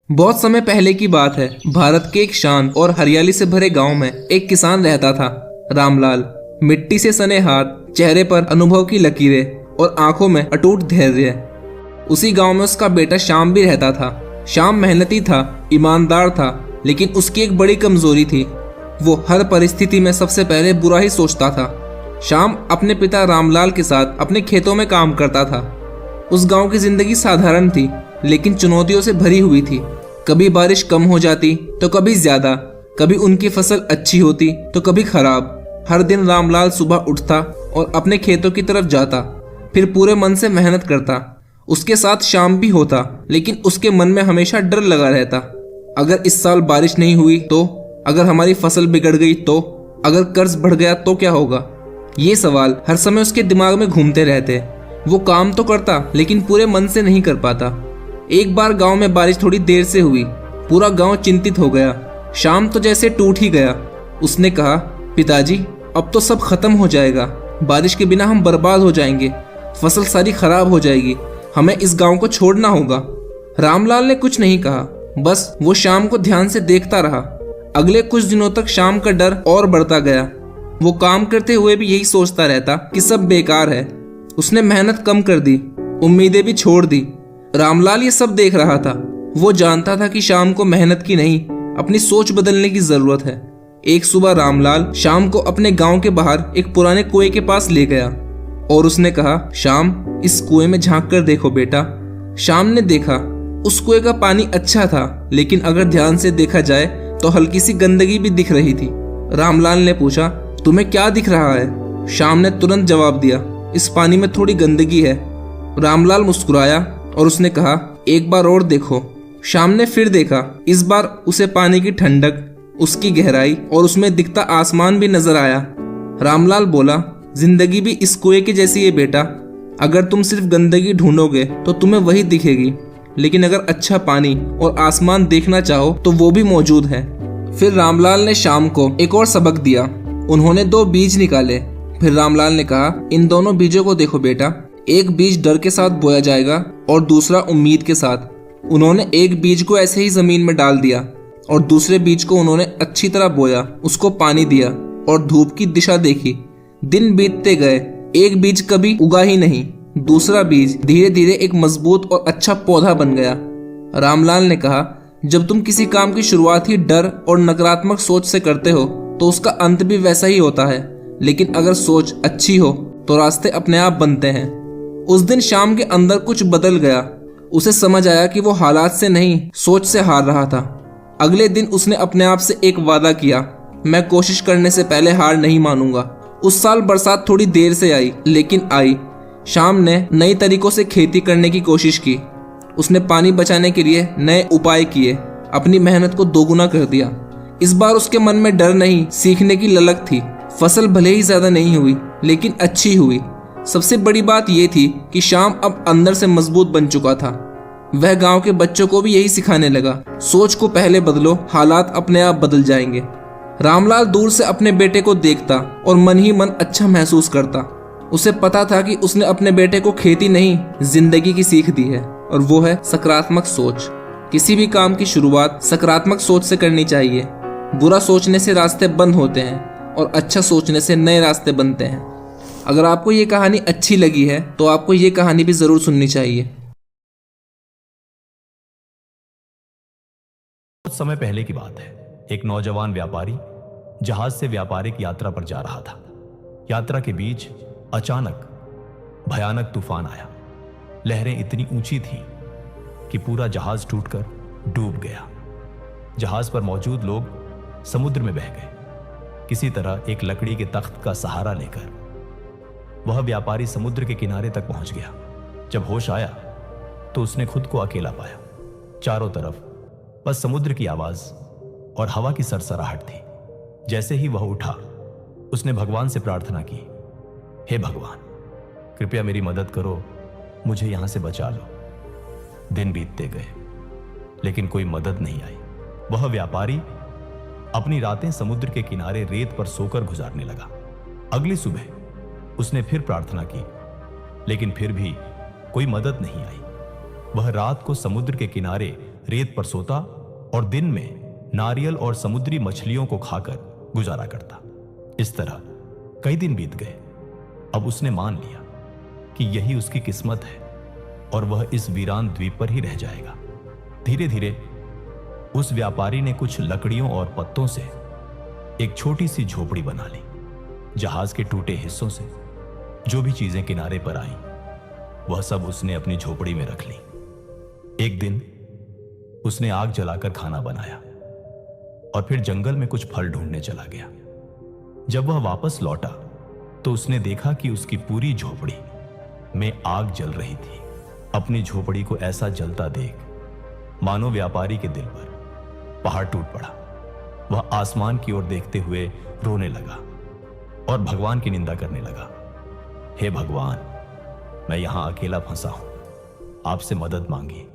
बहुत समय पहले की बात है। भारत के एक शांत और हरियाली से भरे गांव में एक किसान रहता था, रामलाल। मिट्टी से सने हाथ, चेहरे पर अनुभव की लकीरें और आंखों में अटूट धैर्य। उसी गांव में उसका बेटा श्याम भी रहता था। श्याम मेहनती था, ईमानदार था, लेकिन उसकी एक बड़ी कमजोरी थी। वो हर परिस्थिति में सबसे पहले बुरा ही सोचता था। श्याम अपने पिता रामलाल के साथ अपने खेतों में काम करता था। उस गांव की जिंदगी साधारण थी, लेकिन चुनौतियों से भरी हुई थी। कभी बारिश कम हो जाती तो कभी ज्यादा, कभी उनकी फसल अच्छी होती तो कभी खराब। हर दिन रामलाल सुबह उठता और अपने खेतों की तरफ जाता, फिर पूरे मन से मेहनत करता। उसके साथ श्याम भी होता, लेकिन उसके मन में हमेशा डर लगा रहता। अगर इस साल बारिश नहीं हुई तो, अगर हमारी फसल बिगड़ गई तो, अगर कर्ज बढ़ गया तो क्या होगा। ये सवाल हर समय उसके दिमाग में घूमते रहते। वो काम तो करता, लेकिन पूरे मन से नहीं कर पाता। एक बार गांव में बारिश थोड़ी देर से हुई। पूरा गांव चिंतित हो गया। श्याम तो जैसे टूट ही गया। उसने कहा, पिताजी, अब तो सब खत्म हो जाएगा। बारिश के बिना हम बर्बाद हो जाएंगे, फसल सारी खराब हो जाएगी। हमें इस गांव को छोड़ना होगा। रामलाल ने कुछ नहीं कहा, बस वो श्याम को ध्यान से देखता रहा। अगले कुछ दिनों तक श्याम का डर और बढ़ता गया। वो काम करते हुए भी यही सोचता रहता कि सब बेकार है। उसने मेहनत कम कर दी, उम्मीदें भी छोड़ दी। रामलाल ये सब देख रहा था। वो जानता था कि श्याम को मेहनत की नहीं, अपनी सोच बदलने की जरूरत है। एक सुबह रामलाल श्याम को अपने गांव के बाहर एक पुराने कुएं के पास ले गया और उसने कहा, श्याम, इस कुएं में झांक कर देखो बेटा। श्याम ने देखा। उस कुएं का पानी अच्छा था, लेकिन अगर ध्यान से देखा जाए तो हल्की सी गंदगी भी दिख रही थी। रामलाल ने पूछा, तुम्हें क्या दिख रहा है? श्याम ने तुरंत जवाब दिया, इस पानी में थोड़ी गंदगी है। रामलाल मुस्कुराया और उसने कहा, एक बार और देखो। श्याम ने फिर देखा। इस बार उसे पानी की ठंडक, उसकी गहराई और उसमें दिखता आसमान भी नजर आया। रामलाल बोला, जिंदगी भी इस कुएं के जैसी है बेटा। अगर तुम सिर्फ गंदगी ढूंढोगे तो तुम्हें वही दिखेगी, लेकिन अगर अच्छा पानी और आसमान देखना चाहो तो वो भी मौजूद है। फिर रामलाल ने श्याम को एक और सबक दिया। उन्होंने 2 बीज निकाले। फिर रामलाल ने कहा, इन दोनों बीजों को देखो बेटा। एक बीज डर के साथ बोया जाएगा और दूसरा उम्मीद के साथ। उन्होंने एक बीज को ऐसे ही जमीन में डाल दिया और दूसरे बीज को उन्होंने अच्छी तरह बोया, उसको पानी दिया और धूप की दिशा देखी। दिन बीतते गए, एक बीज कभी उगा ही नहीं। दूसरा बीज धीरे धीरे एक मजबूत और अच्छा पौधा बन गया। रामलाल ने कहा, जब तुम किसी काम की शुरुआत ही डर और नकारात्मक सोच से करते हो तो उसका अंत भी वैसा ही होता है, लेकिन अगर सोच अच्छी हो तो रास्ते अपने आप बनते हैं। उस दिन श्याम के अंदर कुछ बदल गया। उसे समझ आया कि वो हालात से नहीं, सोच से हार रहा था। अगले दिन उसने अपने आप से एक वादा किया, मैं कोशिश करने से पहले हार नहीं मानूंगा। उस साल बरसात थोड़ी देर से आई, लेकिन आई। श्याम ने नई तरीकों से खेती करने की कोशिश की। उसने पानी बचाने के लिए नए उपाय किए, अपनी मेहनत को दोगुना कर दिया। इस बार उसके मन में डर नहीं, सीखने की ललक थी। फसल भले ही ज्यादा नहीं हुई, लेकिन अच्छी हुई। सबसे बड़ी बात यह थी कि श्याम अब अंदर से मजबूत बन चुका था। वह गांव के बच्चों को भी यही सिखाने लगा, सोच को पहले बदलो, हालात अपने आप बदल जाएंगे। रामलाल दूर से अपने बेटे को देखता और मन ही मन अच्छा महसूस करता। उसे पता था कि उसने अपने बेटे को खेती नहीं, जिंदगी की सीख दी है, और वो है सकारात्मक सोच। किसी भी काम की शुरुआत सकारात्मक सोच से करनी चाहिए। बुरा सोचने से रास्ते बंद होते हैं और अच्छा सोचने से नए रास्ते बनते हैं। अगर आपको ये कहानी अच्छी लगी है तो आपको ये कहानी भी जरूर सुननी चाहिए। कुछ समय पहले की बात है। एक नौजवान व्यापारी जहाज से व्यापारिक यात्रा पर जा रहा था। यात्रा के बीच अचानक भयानक तूफान आया। लहरें इतनी ऊंची थीं कि पूरा जहाज टूटकर डूब गया। जहाज पर मौजूद लोग समुद्र में बह गए। किसी तरह एक लकड़ी के तख्त का सहारा लेकर वह व्यापारी समुद्र के किनारे तक पहुंच गया। जब होश आया तो उसने खुद को अकेला पाया। चारों तरफ बस समुद्र की आवाज और हवा की सरसराहट थी। जैसे ही वह उठा, उसने भगवान से प्रार्थना की, हे भगवान, कृपया मेरी मदद करो, मुझे यहां से बचा लो। दिन बीतते गए, लेकिन कोई मदद नहीं आई। वह व्यापारी अपनी रातें समुद्र के किनारे रेत पर सोकर गुजारने लगा। अगली सुबह उसने फिर प्रार्थना की, लेकिन फिर भी कोई मदद नहीं आई। वह रात को समुद्र के किनारे रेत पर सोता और दिन में नारियल और समुद्री मछलियों को खाकर गुजारा करता। इस तरह कई दिन बीत गए। अब उसने मान लिया कि यही उसकी किस्मत है और वह इस वीरान द्वीप पर ही रह जाएगा। धीरे धीरे उस व्यापारी ने कुछ लकड़ियों और पत्तों से एक छोटी सी झोपड़ी बना ली। जहाज के टूटे हिस्सों से जो भी चीजें किनारे पर आईं, वह सब उसने अपनी झोपड़ी में रख ली। एक दिन उसने आग जलाकर खाना बनाया और फिर जंगल में कुछ फल ढूंढने चला गया। जब वह वापस लौटा तो उसने देखा कि उसकी पूरी झोपड़ी में आग जल रही थी। अपनी झोपड़ी को ऐसा जलता देख मानो व्यापारी के दिल पर पहाड़ टूट पड़ा। वह आसमान की ओर देखते हुए रोने लगा और भगवान की निंदा करने लगा। हे भगवान, मैं यहां अकेला फंसा हूं, आपसे मदद मांगी,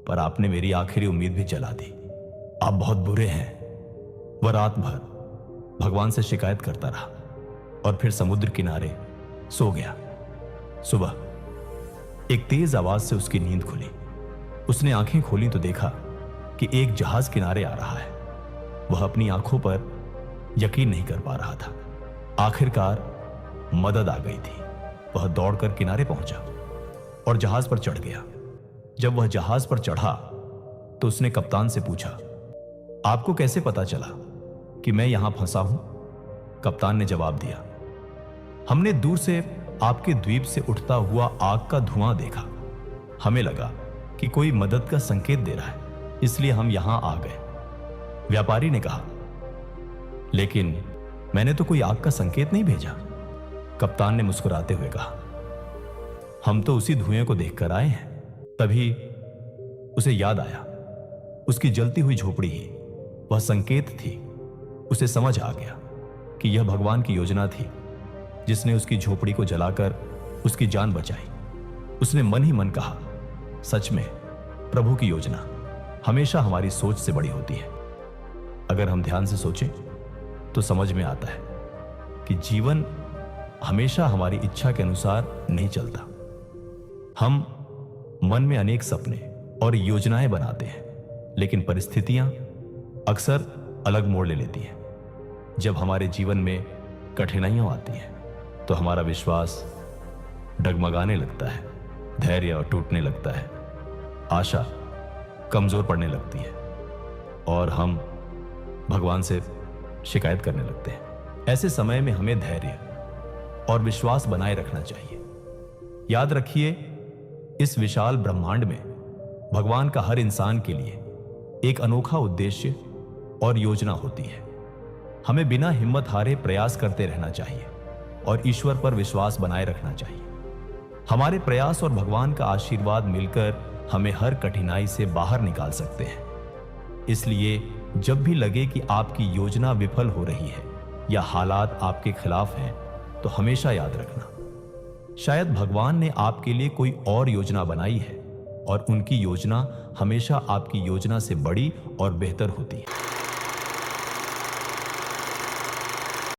पर आपने मेरी आखिरी उम्मीद भी जला दी। आप बहुत बुरे हैं। वह रात भर भगवान से शिकायत करता रहा और फिर समुद्र किनारे सो गया। सुबह एक तेज आवाज से उसकी नींद खुली। उसने आंखें खोली तो देखा कि एक जहाज किनारे आ रहा है। वह अपनी आंखों पर यकीन नहीं कर पा रहा था। आखिरकार मदद आ गई थी। वह दौड़कर किनारे पहुंचा और जहाज पर चढ़ गया। जब वह जहाज पर चढ़ा तो उसने कप्तान से पूछा, आपको कैसे पता चला कि मैं यहां फंसा हूं? कप्तान ने जवाब दिया, हमने दूर से आपके द्वीप से उठता हुआ आग का धुआं देखा। हमें लगा कि कोई मदद का संकेत दे रहा है, इसलिए हम यहां आ गए। व्यापारी ने कहा, लेकिन मैंने तो कोई आग का संकेत नहीं भेजा। कप्तान ने मुस्कुराते हुए कहा, हम तो उसी धुएं को देखकर आए हैं। तभी उसे याद आया, उसकी जलती हुई झोपड़ी ही वह संकेत थी। उसे समझ आ गया कि यह भगवान की योजना थी, जिसने उसकी झोपड़ी को जलाकर उसकी जान बचाई। उसने मन ही मन कहा, सच में प्रभु की योजना हमेशा हमारी सोच से बड़ी होती है। अगर हम ध्यान से सोचें तो समझ में आता है कि जीवन हमेशा हमारी इच्छा के अनुसार नहीं चलता। हम मन में अनेक सपने और योजनाएं बनाते हैं, लेकिन परिस्थितियां अक्सर अलग मोड़ ले लेती हैं। जब हमारे जीवन में कठिनाइयां आती हैं तो हमारा विश्वास डगमगाने लगता है, धैर्य टूटने लगता है, आशा कमजोर पड़ने लगती है और हम भगवान से शिकायत करने लगते हैं। ऐसे समय में हमें धैर्य और विश्वास बनाए रखना चाहिए। याद रखिए, इस विशाल ब्रह्मांड में भगवान का हर इंसान के लिए एक अनोखा उद्देश्य और योजना होती है। हमें बिना हिम्मत हारे प्रयास करते रहना चाहिए और ईश्वर पर विश्वास बनाए रखना चाहिए। हमारे प्रयास और भगवान का आशीर्वाद मिलकर हमें हर कठिनाई से बाहर निकाल सकते हैं। इसलिए जब भी लगे कि आपकी योजना विफल हो रही है या हालात आपके खिलाफ हैं, तो हमेशा याद रखना, शायद भगवान ने आपके लिए कोई और योजना बनाई है और उनकी योजना हमेशा आपकी योजना से बड़ी और बेहतर होती है।